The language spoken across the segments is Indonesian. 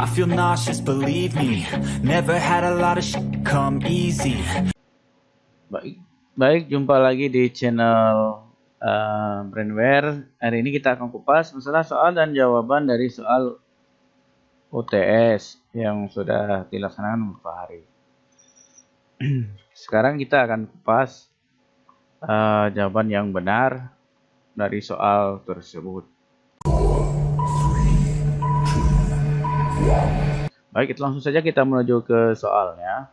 I feel nauseous, believe me. Never had a lot of shit come easy. Baik, jumpa lagi di channel Brainware. Hari ini kita akan kupas masalah soal dan jawaban dari soal UTS yang sudah dilaksanakan beberapa hari. Sekarang kita akan kupas jawaban yang benar dari soal tersebut. Baik, langsung saja kita menuju ke soalnya.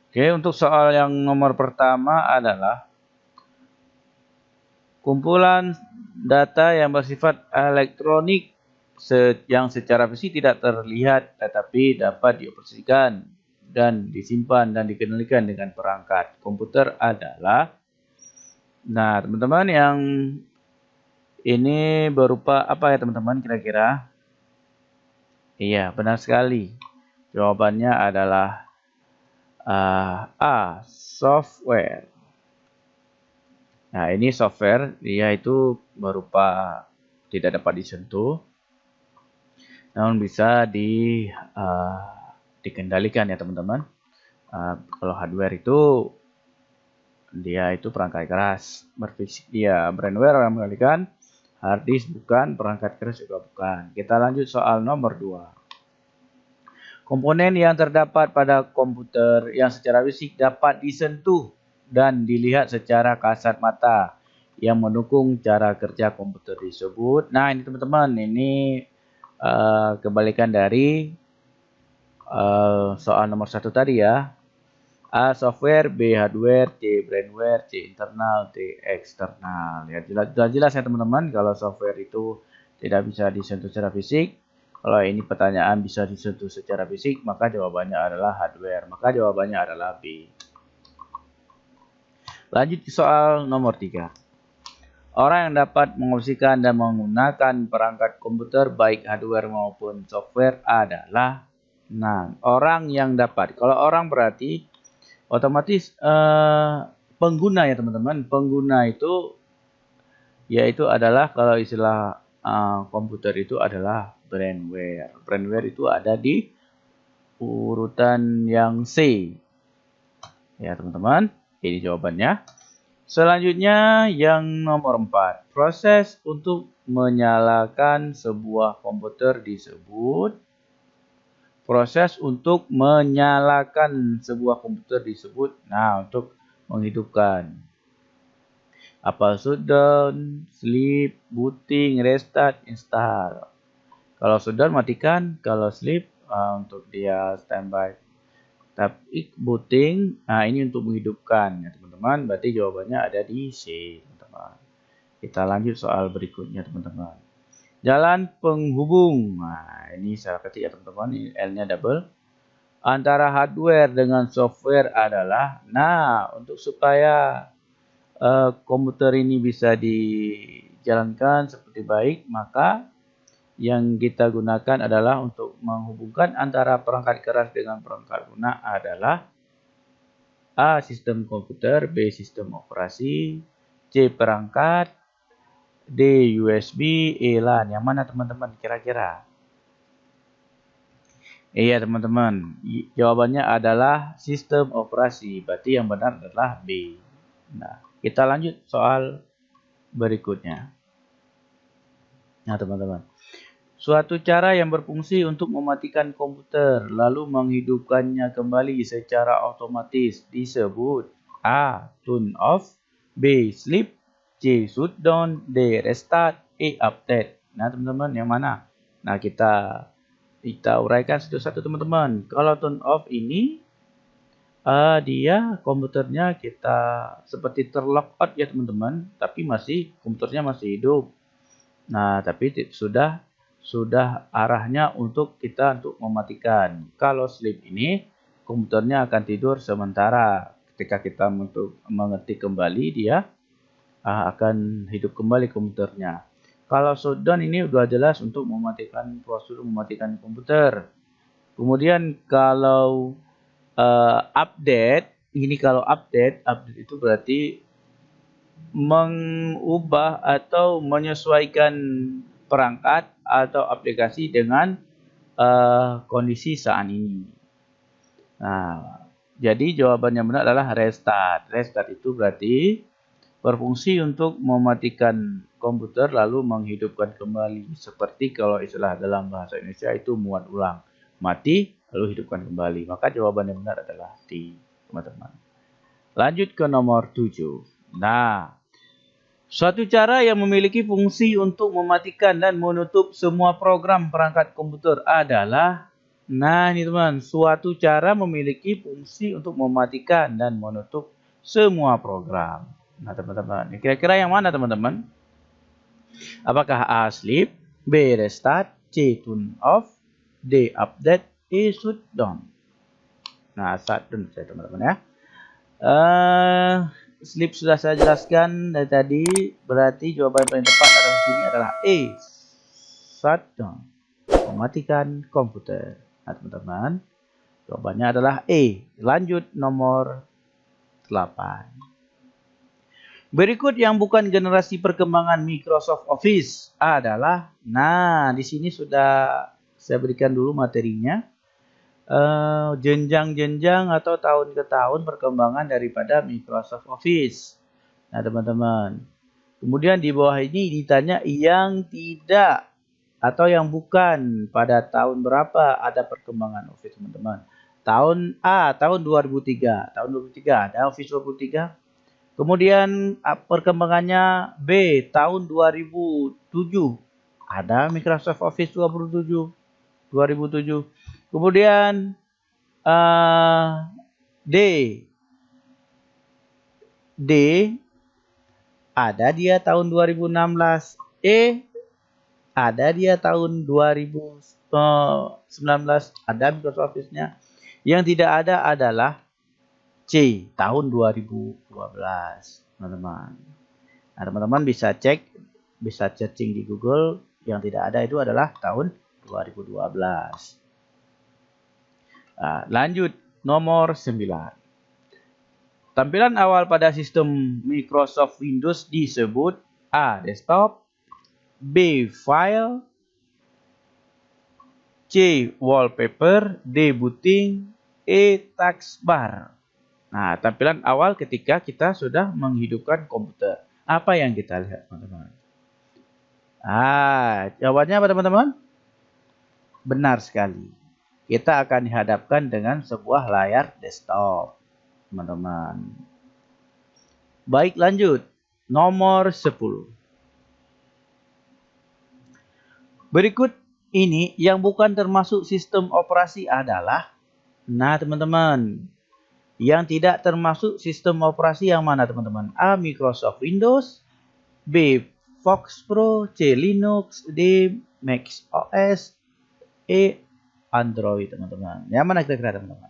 Oke, untuk soal yang nomor pertama adalah kumpulan data yang bersifat elektronik yang secara fisik tidak terlihat tetapi dapat dioperasikan dan disimpan dan dikendalikan dengan perangkat komputer adalah. Nah, teman-teman, yang ini berupa apa ya teman-teman kira-kira? Iya, benar sekali. Jawabannya adalah A. Software. Nah, ini software, dia itu berupa tidak dapat disentuh, namun bisa dikendalikan ya teman-teman. Kalau hardware itu dia itu perangkat keras, berfisik dia. Brainware yang mengendalikan, hard disk bukan, perangkat keras juga bukan. Kita lanjut soal nomor 2. Komponen yang terdapat pada komputer yang secara fisik dapat disentuh dan dilihat secara kasat mata yang mendukung cara kerja komputer disebut. Nah, ini teman-teman, ini kebalikan dari soal nomor 1 tadi ya. A. Software, B. Hardware, C. Brainware, C. Internal, D. Eksternal. Ya, jelas ya teman-teman, kalau software itu tidak bisa disentuh secara fisik. Kalau ini pertanyaan bisa disentuh secara fisik, maka jawabannya adalah hardware. Maka jawabannya adalah B. Lanjut ke soal nomor 3. Orang yang dapat mengoperasikan dan menggunakan perangkat komputer baik hardware maupun software adalah. Nah, orang yang dapat. Kalau orang berarti otomatis pengguna ya teman-teman. Pengguna itu yaitu adalah kalau istilah komputer itu adalah brainware. Brainware itu ada di urutan yang C. Ya teman-teman, ini jawabannya. Selanjutnya yang nomor 4. Proses untuk menyalakan sebuah komputer disebut. Proses untuk menyalakan sebuah komputer disebut. Nah, untuk menghidupkan. Apa shutdown, sleep, booting, restart, install. Kalau shutdown matikan, kalau sleep untuk dia standby. Tapi booting, nah ini untuk menghidupkan ya teman-teman. Berarti jawabannya ada di C, teman-teman. Kita lanjut soal berikutnya teman-teman. Jalan penghubung. Nah, ini salah ketik ya teman-teman. Ini L-nya double. Antara hardware dengan software adalah. Nah, untuk supaya komputer ini bisa dijalankan seperti baik, maka yang kita gunakan adalah untuk menghubungkan antara perangkat keras dengan perangkat lunak adalah A. Sistem komputer, B. Sistem operasi, C. Perangkat, D. USB, E. LAN. Yang mana teman-teman kira-kira? Iya teman-teman, jawabannya adalah sistem operasi. Berarti yang benar adalah B. Nah, kita lanjut soal berikutnya. Nah teman-teman, suatu cara yang berfungsi untuk mematikan komputer lalu menghidupkannya kembali secara otomatis disebut A. Turn off, B. Sleep, C. Shutdown, D. Restart, E. Update. Nah teman-teman, yang mana? Nah kita uraikan satu-satu teman-teman. Kalau turn off ini dia komputernya kita seperti terlock out ya teman-teman, tapi komputernya masih hidup. Nah, tapi sudah arahnya untuk mematikan. Kalau sleep ini komputernya akan tidur sementara. Ketika kita untuk mengetik kembali, dia akan hidup kembali komputernya. Kalau shutdown ini sudah jelas untuk mematikan prosedur mematikan komputer. Kemudian kalau update, ini kalau update itu berarti mengubah atau menyesuaikan perangkat atau aplikasi dengan kondisi saat ini. Nah, jadi jawaban yang benar adalah restart. Restart itu berarti berfungsi untuk mematikan komputer lalu menghidupkan kembali. Seperti kalau istilah dalam bahasa Indonesia itu muat ulang. Mati lalu hidupkan kembali. Maka jawaban yang benar adalah D, teman-teman. Lanjut ke nomor 7. Nah, suatu cara yang memiliki fungsi untuk mematikan dan menutup semua program perangkat komputer adalah, nah ini teman, suatu cara memiliki fungsi untuk mematikan dan menutup semua program. Nah teman-teman, kira-kira yang mana teman-teman? Apakah A. Sleep, B. Restart, C. Turn off, D. Update, E. Shut down. Nah, shut down saya teman-teman ya. Sleep sudah saya jelaskan dari tadi, berarti jawaban yang paling tepat adalah sini adalah E. Shut down, mematikan komputer. Nah teman-teman, jawabannya adalah E. Lanjut nomor 8. Berikut yang bukan generasi perkembangan Microsoft Office adalah, nah di sini sudah saya berikan dulu materinya, jenjang-jenjang atau tahun ke tahun perkembangan daripada Microsoft Office. Nah teman-teman, kemudian di bawah ini ditanya yang tidak atau yang bukan pada tahun berapa ada perkembangan Office teman-teman. Tahun A, tahun 2003. Tahun 2003 ada Office 2003. Kemudian perkembangannya B, tahun 2007 ada Microsoft Office 2007. Kemudian D ada dia tahun 2016. E ada dia tahun 2019 ada Microsoft Office-nya. Yang tidak ada adalah C, tahun 2012, teman-teman. Nah, teman-teman bisa cek, bisa searching di Google, yang tidak ada itu adalah tahun 2012. Nah, lanjut nomor 9. Tampilan awal pada sistem Microsoft Windows disebut A. Desktop, B. File, C. Wallpaper, D. Booting, E. Taskbar. Nah, tampilan awal ketika kita sudah menghidupkan komputer. Apa yang kita lihat, teman-teman? Jawabannya apa, teman-teman? Benar sekali. Kita akan dihadapkan dengan sebuah layar desktop, teman-teman. Baik, lanjut. Nomor 10. Berikut ini yang bukan termasuk sistem operasi adalah, nah teman-teman, yang tidak termasuk sistem operasi yang mana teman-teman? A. Microsoft Windows, B. Fox Pro, C. Linux, D. Mac OS, E. Android teman-teman. Yang mana kira-kira teman-teman?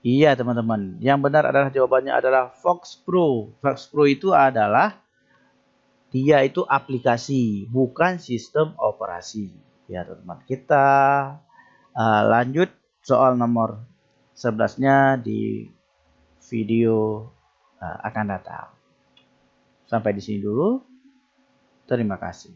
Iya teman-teman, yang benar adalah jawabannya adalah Fox Pro. Fox Pro itu adalah, dia itu aplikasi, bukan sistem operasi. Ya teman-teman, kita lanjut soal nomor 11-nya di video akan datang. Sampai di sini dulu. Terima kasih.